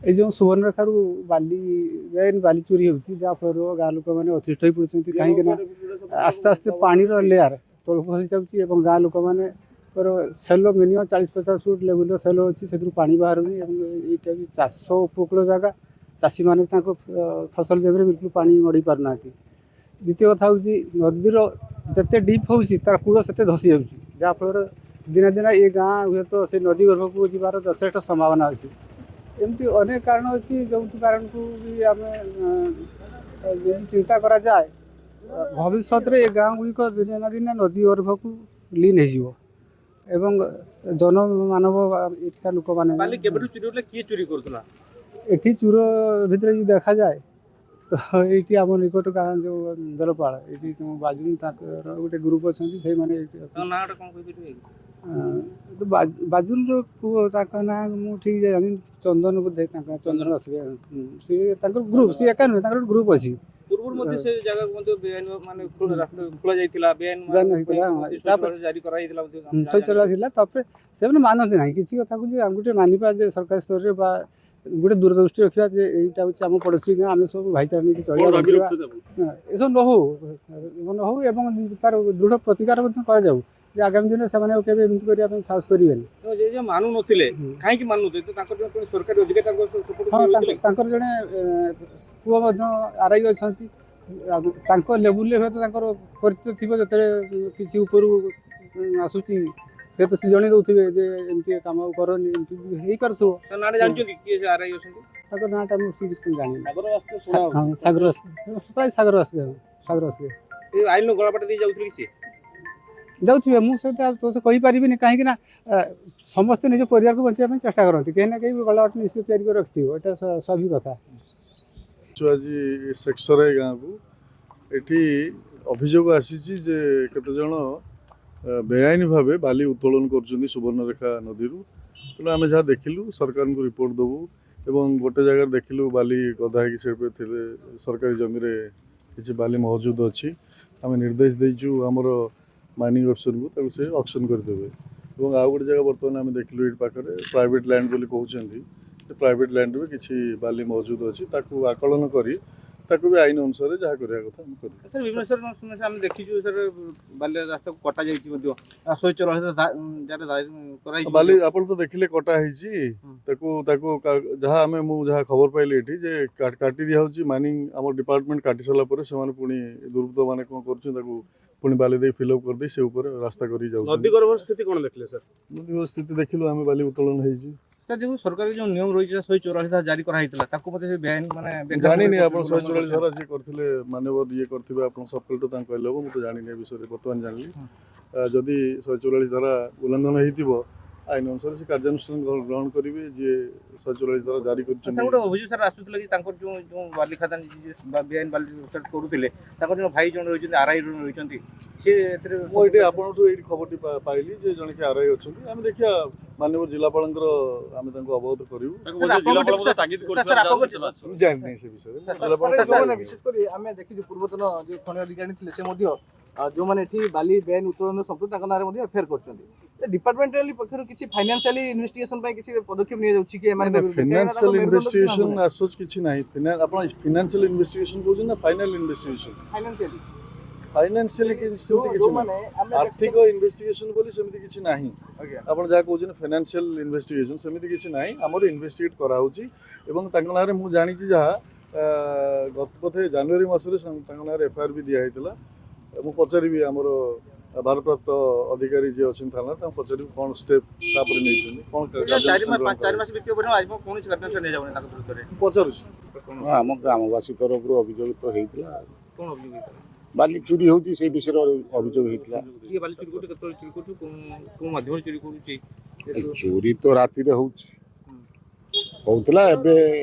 এই ଯେଉଁ ସୁବର୍ଣ୍ଣରେଖାରୁ ବାଲି ବାଲି ଚୋରି ହେଉଛି ଯାହାଫଳରେ ଗାଁ ଲୋକମାନେ ଅତିଷ୍ଠ ହୋଇ ପଡ଼ୁଛନ୍ତି କାହିଁକିନା ଆସ୍ତେ ଆସ୍ତେ ପାଣିର ଲେୟାର ତଳକୁ ଖସି ଯାଉଛି ଏବଂ ଗାଁ ଲୋକମାନଙ୍କର ସେଲ ମିନିମମ୍ 40-50 ଫୁଟ ଲେବୁଲର ସେଲ ଅଛି ସେଥିରୁ ପାଣି ବାହାରୁନି ଏବଂ ଏଇଟା ବି ଚାଷ ଉପକୂଳ ଜାଗା ଚାଷୀମାନେ ତାଙ୍କ ଫସଲ ଜମିରେ ବିଲକୁଲ ପାଣି ମଡ଼େଇ ପାରୁନାହାନ୍ତି। ଦ୍ୱିତୀୟ କଥା ହେଉଛି ନଦୀର ଯେତେ ଡିପ୍ ହେଉଛି ତାର କୂଳ ସେତେ ଧସି ଯାଉଛି ଯାହାଫଳରେ ଦିନେ ଦିନେ ଏ ଗାଁ ହୁଏତ ସେ ନଦୀ ଗର୍ଭକୁ ଯିବାର ଯଥେଷ୍ଟ ସମ୍ଭାବନା ଅଛି। ଏମିତି ଅନେକ କାରଣ ଅଛି ଯେଉଁ କାରଣକୁ ବି ଆମେ ଯଦି ଚିନ୍ତା କରାଯାଏ ଭବିଷ୍ୟତରେ ଏ ଗାଁ ଗୁଡ଼ିକ ଦିନେ ନା ଦିନେ ନଦୀ ଗର୍ଭକୁ ଲିନ୍ ହେଇଯିବ ଏବଂ ଜନମାନବ ଏଠିକା ଲୋକମାନେ ଏଠି ଚୋର ଭିତରେ ଯଦି ଦେଖାଯାଏ ତ ଏଇଠି ଆମ ନିକଟ ଗାଁ ଯେଉଁ ବେଲପାଳ ଏଠି ବାଜୁନ ତାଙ୍କର ଗୋଟେ ଗ୍ରୁପ୍ ଅଛନ୍ତି ସେଇମାନେ ବାଜୁନର ପୁଅ ତାଙ୍କ ନାଁ ମୁଁ ଠିକ୍ ଜାଣିନି ଚନ୍ଦନ ବୋଧେ ତାଙ୍କ ଚନ୍ଦନ ଆସିବେ ସେ ତାଙ୍କର ଗ୍ରୁପ୍ ସେ ଏକା ନୁହେଁ ତାଙ୍କର ଗୋଟେ ଗ୍ରୁପ୍ ଅଛି। ପୂର୍ବରୁ ମଧ୍ୟ ସେ ଜାଗାକୁ ମଧ୍ୟ ବେଆଇନ ମାନେ ଖୋଳା ଯାଇଥିଲା ଥିଲା ତାପରେ ସେମାନେ ମାନନ୍ତି ନାହିଁ କିଛି କଥାକୁ ଯେ ଆମେ ଗୋଟେ ମାନିବା ଯେ ସରକାରୀ ସ୍ତରରେ ବା ଗୋଟେ ଦୂରଦୃଷ୍ଟି ରଖିବା ଯେ ଏଇଟା ହେଉଛି ଆମ ପଡ଼ୋଶୀ ଗାଁ ଆମେ ସବୁ ଭାଇଚାରା ନେଇକି ଚଳିବା ଏସବୁ ନ ହଉ ଏବଂ ତାର ଦୃଢ଼ ପ୍ରତିକାର ମଧ୍ୟ କରାଯାଉ ଯେ ଆଗାମୀ ଦିନରେ ସେମାନେ କେବେ ଏମିତି କରିବା ପାଇଁ ସାହସ କରିବେନି। ମାନୁନଥିଲେ କାହିଁକି ମାନୁଥିଲେ ସରକାରୀ ଅଧିକାରୀ ତାଙ୍କର ଜଣେ ପୁଅ ମଧ୍ୟ ଆର୍ଆଇ ଅଛନ୍ତି ତାଙ୍କ ଲେବୁଲରେ ହୁଏତ ତାଙ୍କର ପରିଚିତ ଥିବ ଯେତେବେଳେ କିଛି ଉପରୁ ଆସୁଛି ହୁଏତ ସେ ଜଣେଇ ଦେଉଥିବେ ଯେ ଏମିତି କାମ କରନି ଏମିତି ହେଇପାରୁଥିବ। ତାଙ୍କ ନାଁଟା ମୁଁ ଜାଣିନି ସାଗର ଆସିବେ ଯାଉଥିବେ ମୁଁ ସେଇଟା ତ କହିପାରିବିନି କାହିଁକି ନା ସମସ୍ତେ ନିଜ ପରିବାରକୁ ବଞ୍ଚିବା ପାଇଁ ଚେଷ୍ଟା କରନ୍ତି କେହି ନା କେହି ଗଳାବାଟ ନିଶ୍ଚୟ ତିଆରି କରି ରଖିଥିବ ଏଇଟା ସ୍ୱାଭାବିକ କଥା। ଆଜି ସେକ୍ସରାଇ ଗାଁକୁ ଏଠି ଅଭିଯୋଗ ଆସିଛି ଯେ କେତେଜଣ ବେଆଇନ ଭାବେ ବାଲି ଉତ୍ତୋଳନ କରୁଛନ୍ତି ସୁବର୍ଣ୍ଣରେଖା ନଦୀରୁ। ତେଣୁ ଆମେ ଯାହା ଦେଖିଲୁ ସରକାରଙ୍କୁ ରିପୋର୍ଟ ଦେବୁ ଏବଂ ଗୋଟେ ଜାଗାରେ ଦେଖିଲୁ ବାଲି ଗଦା ହେଇକି ସେଠି ଥିଲେ ସରକାରୀ ଜମିରେ କିଛି ବାଲି ମହଜୁଦ ଅଛି। ଆମେ ନିର୍ଦ୍ଦେଶ ଦେଇଛୁ ଆମର ମାଇନିଂ ଅଫିସରଙ୍କୁ ତାକୁ ସେ ଅକ୍ସନ୍ କରିଦେବେ ଏବଂ ଆଉ ଗୋଟେ ଜାଗା ବର୍ତ୍ତମାନ ଆମେ ଦେଖିଲୁ ଏଇଠି ପାଖରେ ପ୍ରାଇଭେଟ୍ ଲ୍ୟାଣ୍ଡ ବୋଲି କହୁଛନ୍ତି ସେ ପ୍ରାଇଭେଟ୍ ଲ୍ୟାଣ୍ଡରେ କିଛି ବାଲି ମହଜୁଦ ଅଛି ତାକୁ ଆକଳନ କରି ତାକୁ ବି ଆଇନ ଅନୁସାରେ ଯାହା କରିବା କଥା ଆମେ କରିବୁ। ଆମେ ଦେଖିଛୁ ବାଲି ରାସ୍ତାକୁ କଟା ଯାଇଛି ବାଲି ଆପଣ ତ ଦେଖିଲେ କଟା ହେଇଛି ତାକୁ ଯାହା ମୁଁ ଯାହା ଖବର ପାଇଲି ଏଠି ଯେ କାଟି ଦିଆହେଉଛି ମାଇନିଂ ଆମ ଡିପାର୍ଟମେଣ୍ଟ କାଟି ସାରିଲା ପରେ ସେମାନେ ପୁଣି ଦୁର୍ବୃତ୍ତ ମାନେ କ'ଣ କରୁଛନ୍ତି ତାକୁ ପୁଣି ବାଲି ଦେଇ ଫିଲ୍ଅପ୍ କରିଦେଇ ସେ ଉପରେ ରାସ୍ତା କରି ଯାଉଛନ୍ତି। ନଦୀ ଗର୍ଭର ସ୍ଥିତି କ'ଣ ଦେଖିଲେ ସାର୍? ନଦୀ ଗର୍ଭର ସ୍ଥିତି ଦେଖିଲୁ ଆମେ ବାଲି ଉତ୍ତୋଳନ ହେଇଛି। ଯେଉଁ ସରକାରୀ ଯେଉଁ ନିୟମ ରହିଛି 144 ଜାରି କରାଯାଇଥିଲା ତାକୁ ମଧ୍ୟ ସେ ବେଆଇନ ମାନେ ଜାଣିନି ଆପଣ 144 ଧାରା ଯିଏ କରିଥିଲେ ମାନ୍ୟବର ଇଏ କରିଥିବେ ଆପଣ ସବ୍ କଲେକ୍ଟର ତାଙ୍କୁ କହିଲେ ହେବ ମୁଁ ତ ଜାଣିନି ଏ ବିଷୟରେ ବର୍ତ୍ତମାନ ଜାଣିଲି। ଯଦି 144 ଧାରା ଉଲ୍ଲଂଘନ ହେଇଥିବ ଆଇନ ଅନୁସାରେ ସେ କାର୍ଯ୍ୟାନୁଷ୍ଠାନ ଗ୍ରହଣ କରିବେ ଯିଏ 144 ଧାରା ଜାରି କରିଛନ୍ତି। ଗୋଟେ ଅଭିଯୋଗ ସାର୍ ଆସୁଥିଲା କି ତାଙ୍କର ଯେଉଁ ବାଲି ଖାଦାନ ବେଆଇନ ବାଲି କରୁଥିଲେ ତାଙ୍କର ଯେଉଁ ଭାଇ ଜଣେ ରହିଛନ୍ତି ଆର୍ଆଇ ରହିଛନ୍ତି ସେ ଏଥିରେ ମୁଁ ଏଇଠି ଆପଣଙ୍କଠୁ ଏଇଠି ଖବରଟି ପାଇଲି ଯେ ଜଣେ କି ଆର୍ଆଇ ଅଛନ୍ତି ଆମେ ଦେଖିବା ମାନ୍ୟବର ଜିଲ୍ଲାପାଳଙ୍କର ଆମେ ତାଙ୍କୁ ଅବଗତ କରିବୁ। ଜାଣିନି ସେ ବିଷୟରେ ବିଶେଷ କରି ଆମେ ଦେଖିଛୁ ପୂର୍ବତନ ଯେଉଁ ଖଣି ଅଧିକାରୀ ଥିଲେ ସେ ମଧ୍ୟ ଯେଉଁମାନେ ଏଠି ବାଲି ବେଆଇନ ଉତ୍ତୋଳନ ସମ୍ପୃକ୍ତ ତାଙ୍କ ନାଁରେ ମଧ୍ୟ ଏଫଆଇଆର କରିଛନ୍ତି। ଡିପାର୍ଟମେଣ୍ଟାଲି ପକ୍ଷରୁ କିଛି ଫାଇନାନ୍ସିଆଲି ଇନଭେଷ୍ଟିଗେସନ ପାଇଁ କିଛି ପଦକ୍ଷେପ ନିଆଯାଉଛି କି ଏମାନେ ଫାଇନାନ୍ସିଆଲ ଇନଭେଷ୍ଟିଗେସନ ଆସୋଚ କିଛି ନାହିଁ ଆପଣ ଫାଇନାନ୍ସିଆଲ ଇନଭେଷ୍ଟିଗେସନ କହୁଛନ୍ତି ନା ଫାଇନାଲ ଇନଭେଷ୍ଟିଗେସନ ଫାଇନାନ୍ସିଆଲି ସେମିତି କିଛି ନାହିଁ ଆର୍ଥିକ ଇନଭେଷ୍ଟିଗେସନ ବୋଲି ସେମିତି କିଛି ନାହିଁ। ଆପଣ ଯାହା କହୁଛନ୍ତି ଫାଇନାନ୍ସିଆଲ ଇନଭେଷ୍ଟିଗେସନ ସେମିତି କିଛି ନାହିଁ ଆମର ଇନଭେଷ୍ଟିଗେଟ୍ କରାହେଉଛି ଏବଂ ତାଙ୍କ ନାଁରେ ମୁଁ ଜାଣିଛି ଯାହା ଗତ ବୋଧେ ଜାନୁଆରୀ ମାସରେ ତାଙ୍କ ନାଁରେ ଏଫଆଇଆର ବି ଦିଆହେଇଥିଲା। ମୁଁ ପଚାରିବି ଆମର ଭାରପ୍ରାପ୍ତ ଅଧିକାରୀ ଯିଏ ଅଛନ୍ତି ଥାନାରେ ତାଙ୍କୁ ପଚାରିବି କ'ଣ ଷ୍ଟେପ୍ ତାପରେ ନେଇଛନ୍ତି କ'ଣ ପଚାରୁଛି। ଆମ ଗ୍ରାମବାସୀ ତରଫରୁ ଅଭିଯୋଗ ତ ହେଇଥିଲା ବାଲି ଚୋରି ହେଉଛି ସେଇ ବିଷୟରେ ଅଭିଯୋଗ ହେଇଥିଲା। ଚୋରି ତ ରାତିରେ ହଉଥିଲା ଏବେ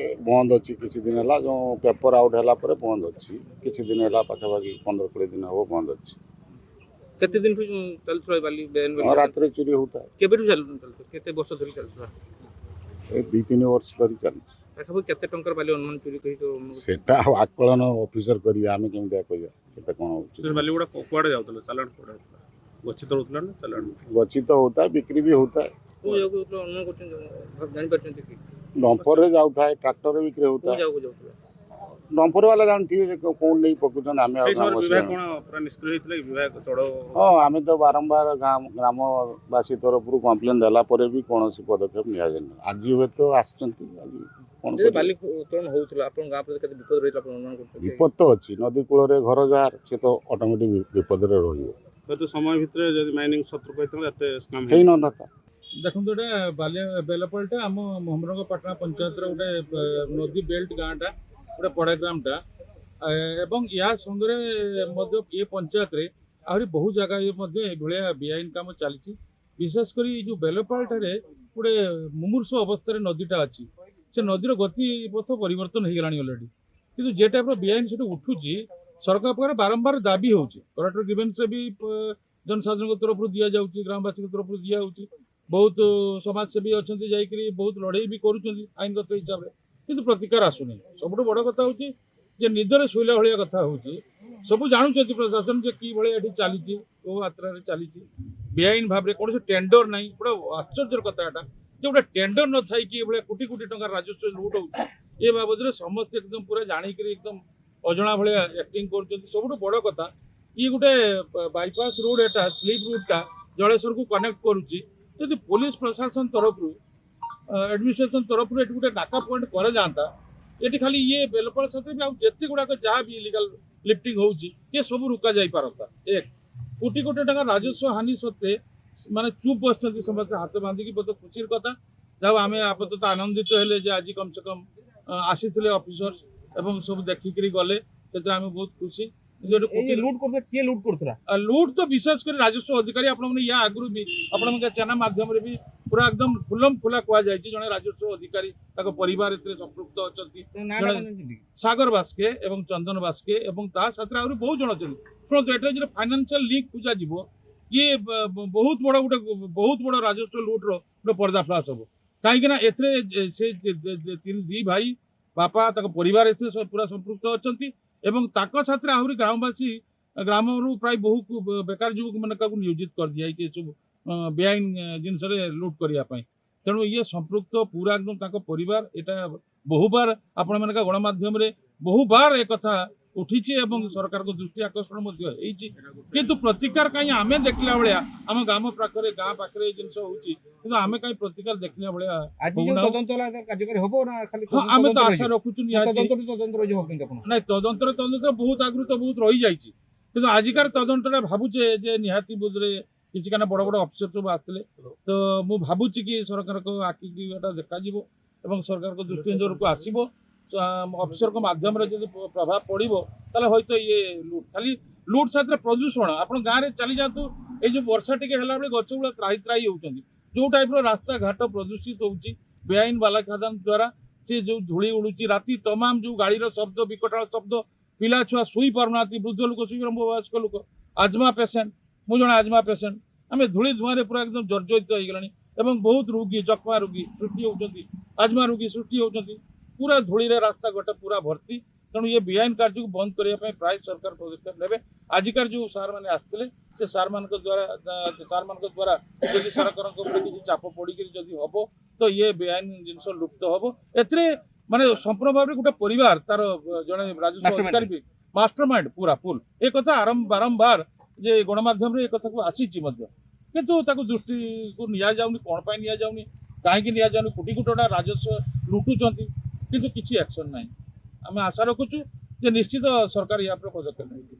ବନ୍ଦ ଅଛି କିଛି ଦିନ ହେଲା ଯେଉଁ ପେପର ଆଉଟ୍ ହେଲା ପରେ ବନ୍ଦ ଅଛି କିଛି ଦିନ ହେଲା ପାଖାପାଖି 15-20 ଦିନ ହେବ ବନ୍ଦ ଅଛି। କେତେ ଦିନ ଚାଲୁଥିଲା ବାଲି ରାତିରେ ଚୋରି ହେଉଥାଏ କେବେଠୁ ଚାଲୁଥିଲା କେତେ ବର୍ଷ ଧରି ଚାଲୁଥିଲା? ଏ 2-3 ବର୍ଷ ଧରି ଚାଲିଛି। କେତେ ଟଙ୍କାର ବାଲି ଅନୁମାନ ଚୋରି କରି ସେଟା ଆକଳନ ଅଫିସର କରିବେ ଆମେ କେମିତି କହିବା କେତେ କ'ଣ ହେଉଛି। ବାଲି ଗୁଡ଼ା କୁଆଡ଼େ ଯାଉଥିଲା ଚାଲାଣ କୁଆଡ଼େ ହେଉଥିଲା ଗଚ୍ଛିତ ହେଉଥିଲା ନା ଚାଲାଣ? ଗଚ୍ଛିତ ହେଉଥାଏ ବିକ୍ରି ବି ହେଉଥାଏ। ଅନୁମାନ କରୁଛନ୍ତି ଜାଣିପାରୁଛନ୍ତି କି ଡମ୍ପରରେ ଯାଉଥାଏ, ଟ୍ରାକ୍ଟରରେ ବିକ୍ରି କୋଉ ହେଉଥାଏ। ଜାଗାକୁ ଯାଉଥିଲେ ଡମ୍ପର ବାଲା ଜାଣିଥିବେ ଯେ କୋଉଠି ନେଇ ପକଉଛନ୍ତି, ଆମେ ଆଉ ସେଇ ଗାଁ ସମୟରେ ବସିବା ବିଭାଗ କଣ ପୁରା ନିଷ୍କ୍ରିୟ ହେଇଥିଲା କି ବିଭାଗ ଚଢ଼ଉ ହଁ ଆମେ ତ ବାରମ୍ବାର ଗ୍ରାମବାସୀ ତରଫରୁ କମ୍ପ୍ଲେନ୍ ଦେଲା ପରେ ବି କୌଣସି ପଦକ୍ଷେପ ନିଆଯାଇନି। ଆଜି ହୁଏତ ଆସିଛନ୍ତି, ଆଜି କ'ଣ ଯଦି ବାଲି ଉତ୍ତୋଳନ ହଉଥିଲା ଆପଣଙ୍କ ଗାଁ ପ୍ରତି କେତେ ବିପଦ ରହିଥିଲା ଆପଣ ଅନୁମାନ କରୁଛନ୍ତି? ବିପଦ ତ ଅଛି। ନଦୀ କୂଳରେ ଘର ଯାହାର ସେ ତ ଅଟୋମେଟିକ୍ ବିପଦରେ ରହିବ, ହୁଏତ ସମୟ ଭିତରେ ଯଦି ମାଇନିଂ ସତର୍କ ହେଇଥାନ୍ତା ଏତେ ସ୍କାମ୍ ହେଇନଥାନ୍ତା। ଦେଖନ୍ତୁ ଏଇଟା ବେଲପଲଟା ଆମ ମହମରଙ୍ଗପାଟଣା ପଞ୍ଚାୟତର ଗୋଟେ ନଦୀ ବେଲ୍ଟ ଗାଁଟା, ଗୋଟେ ପଡ଼ା ଗ୍ରାମଟା ଏବଂ ୟା ସଙ୍ଗରେ ମଧ୍ୟ ଏ ପଞ୍ଚାୟତରେ ଆହୁରି ବହୁ ଜାଗାରେ ମଧ୍ୟ ଏଭଳିଆ ବେଆଇନ କାମ ଚାଲିଛି। ବିଶେଷ କରି ଏ ଯେଉଁ ବେଲପାଳଠାରେ ଗୋଟେ ମୁମୂର୍ଷ ଅବସ୍ଥାରେ ନଦୀଟା ଅଛି। ସେ ନଦୀର ଗତି ପଥ ପରିବର୍ତ୍ତନ ହେଇଗଲାଣି ଅଲରେଡ଼ି, କିନ୍ତୁ ଯେ ଟାଇପ୍ର ବେଆଇନ ସେଠି ଉଠୁଛି ସରକାର ପାଖରେ ବାରମ୍ବାର ଦାବି ହେଉଛି। କଲେକ୍ଟର ଗ୍ରିଭେନ୍ସ ବି ଜନସାଧାରଣଙ୍କ ତରଫରୁ ଦିଆଯାଉଛି, ଗ୍ରାମବାସୀଙ୍କ ତରଫରୁ ଦିଆହେଉଛି। ବହୁତ ସମାଜସେବୀ ଅଛନ୍ତି ଯାଇକରି ବହୁତ ଲଢ଼େଇ ବି କରୁଛନ୍ତି ଆଇନଗତ ହିସାବରେ, କିନ୍ତୁ ପ୍ରତିକାର ଆସୁନି। ସବୁଠୁ ବଡ଼ କଥା ହେଉଛି ଯେ ନିଦରେ ଶୋଇଲା ଭଳିଆ କଥା ହେଉଛି। ସବୁ ଜାଣୁଛନ୍ତି ପ୍ରଶାସନ ଯେ କିଭଳିଆ ଏଠି ଚାଲିଛି, କେଉଁ ମାତ୍ରାରେ ଚାଲିଛି ବେଆଇନ ଭାବରେ। କୌଣସି ଟେଣ୍ଡର ନାହିଁ। ଗୋଟେ ଆଶ୍ଚର୍ଯ୍ୟର କଥା ଏଟା ଯେ ଗୋଟେ ଟେଣ୍ଡର ନଥାଇକି ଏଭଳିଆ କୋଟି କୋଟି ଟଙ୍କା ରାଜସ୍ୱ ଲୁଟ୍ ହେଉଛି। ଏ ବାବଦରେ ସମସ୍ତେ ଏକଦମ ପୁରା ଜାଣିକରି ଏକଦମ ଅଜଣା ଭଳିଆ ଆକ୍ଟିଂ କରୁଛନ୍ତି। ସବୁଠୁ ବଡ଼ କଥା ଇଏ ଗୋଟେ ବାଇପାସ୍ ରୋଡ୍, ଏଟା ସ୍ଲିପ୍ ରୁଟ୍ଟା ଜଳେଶ୍ୱରକୁ କନେକ୍ଟ କରୁଛି। ଯଦି ପୋଲିସ ପ୍ରଶାସନ ତରଫରୁ ଆଡମିନିଷ୍ଟ୍ରେସନ ତରଫରୁ ଏଠି ଗୋଟେ ଡାକା ପଏଣ୍ଟ କରାଯାଆନ୍ତା, ଏଠି ଖାଲି ଇଏ ବେଲପାଳ ସାଥିରେ ବି ଆଉ ଯେତେ ଗୁଡ଼ାକ ଯାହା ବି ଇଲିଗାଲ ଲିଫ୍ଟିଂ ହେଉଛି ଏ ସବୁ ରୋକା ଯାଇପାରନ୍ତା। ଏକ କୋଟି କୋଟି ଟଙ୍କା ରାଜସ୍ୱ ହାନି ସତ୍ତ୍ୱେ ମାନେ ଚୁପ୍ ବସିଛନ୍ତି ସମସ୍ତେ ହାତ ବାନ୍ଧିକି। ବହୁତ ଖୁସିର କଥା। ଯାହା ଆମେ ଆପାତତଃ ଆନନ୍ଦିତ ହେଲେ ଯେ ଆଜି କମ୍ ସେ କମ୍ ଆସିଥିଲେ ଅଫିସର୍ସ ଏବଂ ସବୁ ଦେଖିକିରି ଗଲେ, ସେଥିରେ ଆମେ ବହୁତ ଖୁସି। ଲୁଟ୍ କରୁଥିଲା, କିଏ ଲୁଟ୍ କରୁଥିଲା? ଲୁଟ୍ ତ ବିଶେଷ କରି ରାଜସ୍ୱ ଅଧିକାରୀ। ଆପଣମାନେ ୟା ଆଗରୁ ବି ଆପଣଙ୍କ ଚ୍ୟାନେଲ ମାଧ୍ୟମରେ ବି ପୁରା ଏକଦମ ଖୁଲମ ଖୋଲା କୁହାଯାଇଛି ଜଣେ ରାଜସ୍ୱ ଅଧିକାରୀ ତାଙ୍କ ପରିବାର ଏଥିରେ ସମ୍ପୃକ୍ତ ଅଛନ୍ତି। ସାଗର ବାସ୍କେ ଏବଂ ଚନ୍ଦନ ବାସ୍କେ ଏବଂ ତା ସାଥିରେ ଆହୁରି ବହୁତ ଜଣ ଅଛନ୍ତି। ଶୁଣନ୍ତୁ, ଏଠାରେ ଯଦି ଫାଇନାନ୍ସିଆଲ ଲିଙ୍କ୍ ଖୋଜାଯିବ ଇଏ ବହୁତ ବଡ଼ ରାଜସ୍ୱ ଲୁଟ୍ର ଗୋଟେ ପର୍ଦ୍ଦାଫାଶ ହେବ। କାହିଁକିନା ଏଥିରେ ସେ ଦି ଭାଇ ବାପା ତାଙ୍କ ପରିବାର ଏଥିରେ ପୁରା ସମ୍ପୃକ୍ତ ଅଛନ୍ତି ଏବଂ ତାଙ୍କ ସାଥିରେ ଆହୁରି ଗ୍ରାମବାସୀ ଗ୍ରାମରୁ ପ୍ରାୟ ବହୁ ବେକାର ଯୁବକମାନଙ୍କୁ ନିୟୋଜିତ କରିଦିଆଯାଇଛି ଏସବୁ ବେଆଇନ ଜିନିଷରେ ଲୁଟ୍ କରିବା ପାଇଁ। ତେଣୁ ଇଏ ସମ୍ପୃକ୍ତ ପୁରା ଏକଦମ ତାଙ୍କ ପରିବାର। ଏଇଟା ବହୁବାର ଆପଣମାନଙ୍କ ଗଣମାଧ୍ୟମରେ ବହୁବାର ଏକଥା ଉଠିଛି ଏବଂ ସରକାରଙ୍କ ଦୃଷ୍ଟି ଆକର୍ଷଣ ମଧ୍ୟ ହେଇଛି, କିନ୍ତୁ ପ୍ରତିକାର କାହିଁ ଆମେ ଦେଖିଲା ଭଳିଆ ଆମ ଗାଁ ପାଖରେ ଏ ଜିନିଷ ହେଉଛି, କିନ୍ତୁ ଆମେ କାହିଁ ପ୍ରତିକାର ଦେଖିଲା ଭଳିଆ କାର୍ଯ୍ୟକାରୀ ହବ ନା ଖାଲି? ଆମେ ତ ଆଶା ରଖୁଛୁ ନିହାତି। ନାଇଁ, ତଦନ୍ତରେ ବହୁତ ଆଗରୁ ତ ବହୁତ ରହିଯାଇଛି, କିନ୍ତୁ ଆଜିକାର ତଦନ୍ତଟା ଭାବୁଛେ ଯେ ନିହାତି ବୋଧରେ କିଛି କାରଣ ବଡ଼ ବଡ଼ ଅଫିସର ସବୁ ଆସିଥିଲେ। ତ ମୁଁ ଭାବୁଛି କି ସରକାରଙ୍କ ଆଖିକି ଏଟା ଦେଖାଯିବ ଏବଂ ସରକାରଙ୍କ ଦୃଷ୍ଟିଗୋଚରକୁ ଆସିବ। ଅଫିସରଙ୍କ ମାଧ୍ୟମରେ ଯଦି ପ୍ରଭାବ ପଡ଼ିବ ତାହେଲେ ହয়তো ଇଏ ଖାଲି ଲୁଟ୍ ସାଥିରେ ପ୍ରଦୂଷଣ। ଆପଣ ଗାଁରେ ଚାଲି ଯାଆନ୍ତୁ, ଏଇ ଯେଉଁ ବର୍ଷା ଟିକେ ହେଲା ବେଳେ ଗଛ ଗୁଡ଼ା ତ୍ରାହି ତ୍ରାହି ହେଉଛନ୍ତି। ଯେଉଁ ଟାଇପ୍ର ରାସ୍ତାଘାଟ ପ୍ରଦୂଷିତ ହେଉଛି ବେଆଇନ ବାଲା ଖାଦାନ ଦ୍ୱାରା, ସେ ଯେଉଁ ଧୂଳି ଉଡ଼ୁଛି, ରାତି ତମାମ ଯେଉଁ ଗାଡ଼ିର ଶବ୍ଦ, ବିକଟାଳ ଶବ୍ଦ, ପିଲା ଛୁଆ ଶୋଇ ପାରୁନାହାନ୍ତି, ବୃଦ୍ଧ ଲୋକ ଶୋଇପାରୁ, ବୟସ୍କ ଲୋକ, ଆଜମା ପେସେଣ୍ଟ, ମୁଁ ଜଣେ ଆଜମା ପେସେଣ୍ଟ, ଆମେ ଧୂଳି ଧୂଆଁରେ ପୁରା ଏକଦମ ଜର୍ଜରିତ ହେଇଗଲାଣି ଏବଂ ବହୁତ ରୋଗୀ, ଯକ୍ଷ୍ମା ରୋଗୀ ସୃଷ୍ଟି ହେଉଛନ୍ତି, ଆଜମା ରୋଗୀ ସୃଷ୍ଟି ହେଉଛନ୍ତି। ପୁରା ଧୂଳିରେ ରାସ୍ତାଘାଟ ପୁରା ଭର୍ତ୍ତି। ତେଣୁ ଏ ବେଆଇନ କାର୍ଯ୍ୟକୁ ବନ୍ଦ କରିବା ପାଇଁ ପ୍ରାୟ ସରକାର ପଦକ୍ଷେପ ନେବେ। ଆଜିକାର ଯେଉଁ ସାର୍ମାନେ ଆସିଥିଲେ ସେ ସାର୍ମାନଙ୍କ ଦ୍ୱାରା ଯଦି ସରକାରଙ୍କ ଉପରେ କିଛି ଚାପ ପଡ଼ିକିରି ଯଦି ହେବ ତ ଇଏ ବେଆଇନ ଜିନିଷ ଲୁପ୍ତ ହେବ। ଏଥିରେ ମାନେ ସମ୍ପୂର୍ଣ୍ଣ ଭାବରେ ଗୋଟେ ପରିବାର ତାର ଜଣେ ରାଜସ୍ୱ ଅଧିକାରୀ ବି ମାଷ୍ଟର ମାଇଣ୍ଡ ପୁରା ଫୁଲ୍। ଏ କଥା ବାରମ୍ବାର ଯେ ଗଣମାଧ୍ୟମରେ ଏ କଥାକୁ ଆସିଛି ମଧ୍ୟ, କିନ୍ତୁ ତାକୁ ଦୃଷ୍ଟିକୁ ନିଆଯାଉନି। କ'ଣ ପାଇଁ ନିଆଯାଉନି, କାହିଁକି ନିଆଯାଉନି? କୋଟି କୋଟି ଟଙ୍କା ରାଜସ୍ୱ ଲୁଟୁଛନ୍ତି କିନ୍ତୁ କିଛି ଆକ୍ସନ୍ ନାହିଁ। ଆମେ ଆଶା ରଖୁଛୁ ଯେ ନିଶ୍ଚିତ ସରକାର ୟା ଉପରେ ପଦକ୍ଷେପ ନେବେ।